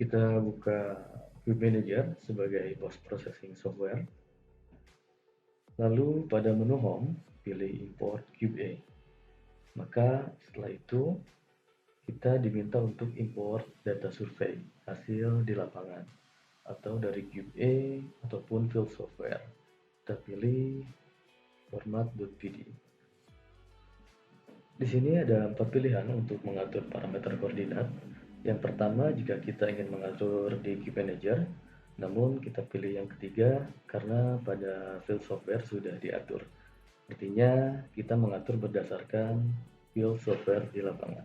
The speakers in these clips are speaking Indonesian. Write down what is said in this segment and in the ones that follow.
Kita buka Cube Manager sebagai post processing software. Lalu pada menu Home, pilih Import Cube A. Maka setelah itu, kita diminta untuk import data survei hasil di lapangan atau dari Cube A ataupun field software. Kita pilih format .pd. Di sini ada 4 pilihan untuk mengatur parameter koordinat. Yang pertama, jika kita ingin mengatur di Cube Manager, namun kita pilih yang ketiga karena pada field software sudah diatur. Artinya kita mengatur berdasarkan field software di lapangan.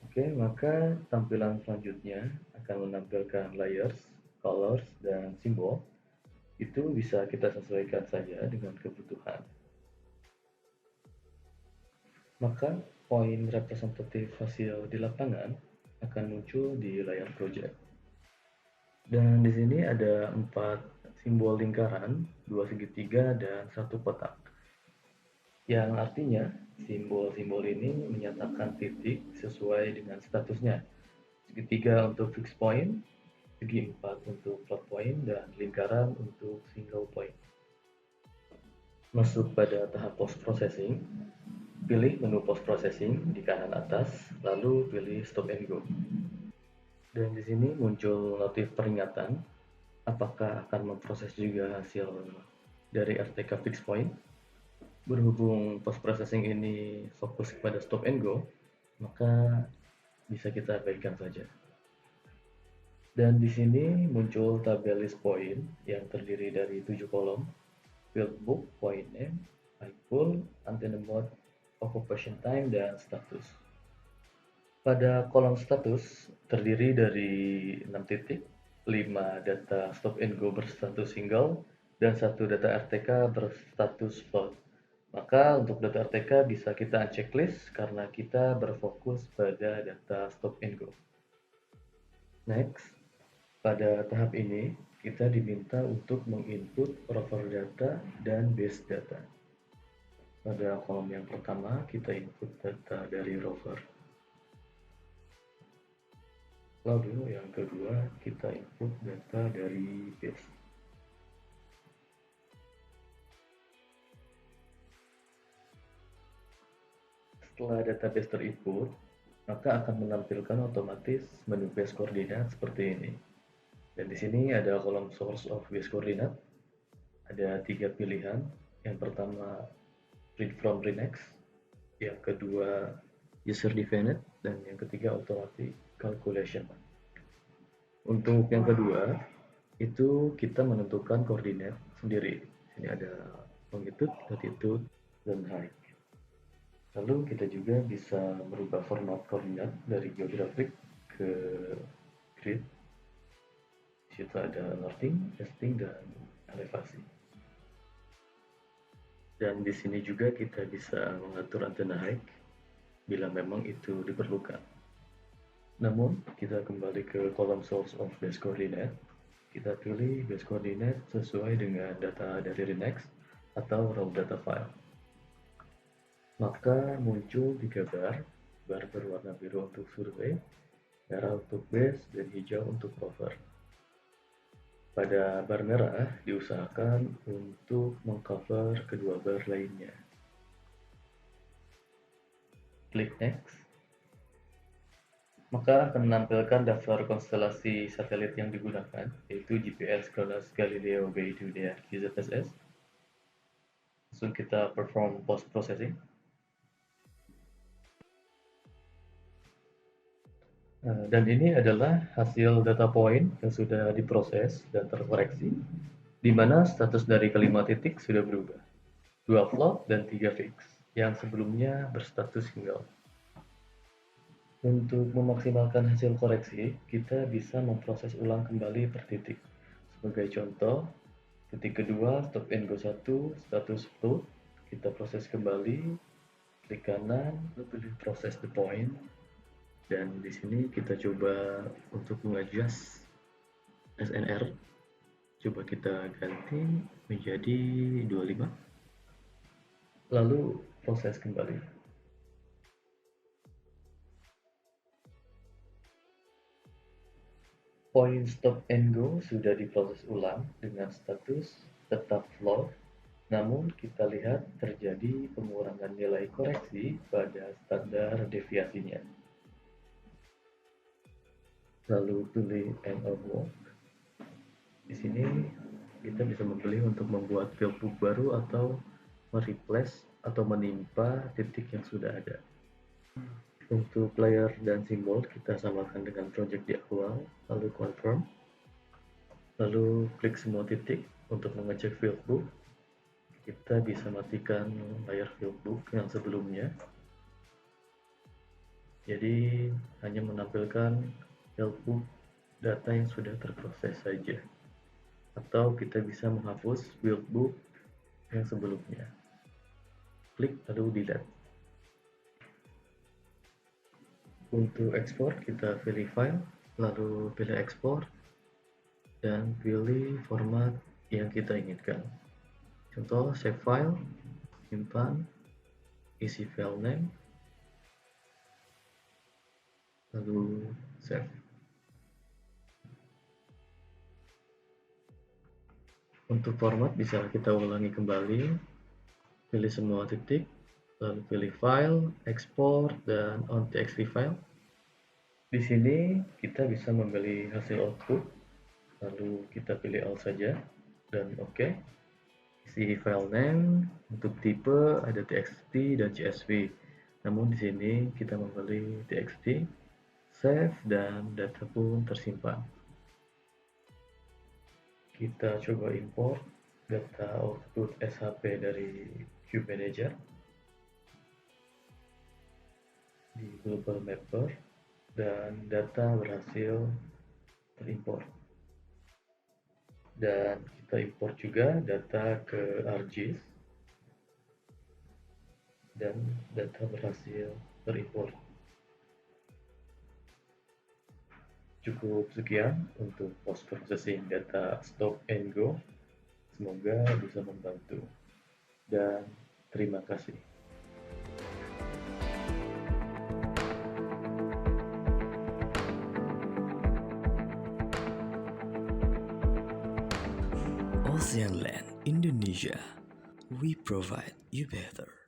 Oke, maka tampilan selanjutnya akan menampilkan layers, colors, dan simbol. Itu bisa kita sesuaikan saja dengan kebutuhan. Maka poin representatif hasil di lapangan akan muncul di layar project. Dan di sini ada 4 simbol lingkaran, 2 segitiga, dan 1 kotak. Yang artinya simbol-simbol ini menyatakan titik sesuai dengan statusnya. Segitiga untuk fixed point, segi 4 untuk plot point, dan lingkaran untuk single point. Masuk pada tahap post processing. Pilih menu post processing di kanan atas, lalu pilih stop and go. Dan di sini muncul notif peringatan apakah akan memproses juga hasil dari RTK fixed point. Berhubung post processing ini fokus kepada stop and go, maka bisa kita abaikan saja. Dan di sini muncul tabel list point yang terdiri dari 7 kolom: field book, point name, iPool, antenna mode, occupation time, dan status. Pada kolom status terdiri dari 6 titik, 5 data stop and go berstatus single, dan 1 data RTK berstatus float. Maka untuk data RTK bisa kita checklist karena kita berfokus pada data stop and go. Next, pada tahap ini kita diminta untuk menginput rover data dan base data. Pada kolom yang pertama kita input data dari rover. Lalu yang kedua kita input data dari base. Setelah database terinput, maka akan menampilkan otomatis menu base koordinat seperti ini. Dan di sini ada kolom source of base koordinat. Ada 3 pilihan. Yang pertama read from Renex, yang kedua user defined, dan yang ketiga automatic calculation. Untuk yang kedua itu kita menentukan koordinat sendiri. Ini ada longitude, latitude, dan height. Lalu kita juga bisa merubah format koordinat dari geographic ke grid. Di situ ada northing, easting, dan elevasi. Dan di sini juga kita bisa mengatur antena height bila memang itu diperlukan. Namun, kita kembali ke kolom source of base coordinate. Kita pilih base coordinate sesuai dengan data dari Renex atau raw data file. Maka muncul 3 bar berwarna biru untuk survei, merah untuk base, dan hijau untuk rover. Pada bar merah diusahakan untuk mengcover kedua bar lainnya. Klik next. Maka akan menampilkan daftar konstelasi satelit yang digunakan, yaitu GPS, Cronus, Galileo, Beidou, dan QZSS. Langsung kita perform post processing. Dan ini adalah hasil data point yang sudah diproses dan terkoreksi, di mana status dari kelima titik sudah berubah, 2 float dan 3 fix, yang sebelumnya berstatus single. Untuk memaksimalkan hasil koreksi, kita bisa memproses ulang kembali per titik. Sebagai contoh, titik kedua stop and go 1 status float, kita proses kembali, klik kanan, lalu pilih proses the point. Dan di sini kita coba untuk mengadjust SNR. Coba kita ganti menjadi 25. Lalu proses kembali. Poin stop and go sudah diproses ulang dengan status tetap floor, namun kita lihat terjadi pengurangan nilai koreksi pada standar deviasinya. Lalu pilih end of work. Di sini kita bisa memilih untuk membuat fieldbook baru atau mereplace atau menimpa titik yang sudah ada. Untuk layer dan simbol kita samakan dengan project di awal, lalu confirm, lalu klik semua titik untuk mengecek fieldbook. Kita bisa matikan layar fieldbook yang sebelumnya, jadi hanya menampilkan fieldbook data yang sudah terproses saja, atau kita bisa menghapus fieldbook yang sebelumnya. Klik lalu delete. Untuk ekspor kita pilih file, lalu pilih ekspor dan pilih format yang kita inginkan. Contoh save file, simpan, isi file name, lalu save. Untuk format bisa kita ulangi kembali, pilih semua titik, lalu pilih file, export, dan on txt file. Di sini kita bisa memilih hasil output, lalu kita pilih all saja dan OK. Isi file name untuk tipe ada txt dan csv. Namun di sini kita memilih txt, save, dan data pun tersimpan. Kita coba import data output SHP dari Cube Manager di Global Mapper dan data berhasil terimport. Dan kita import juga data ke ArcGIS dan data berhasil terimport. Cukup sekian untuk post processing data stop and go. Semoga bisa membantu. Dan terima kasih. Ocean Land Indonesia, we provide you better.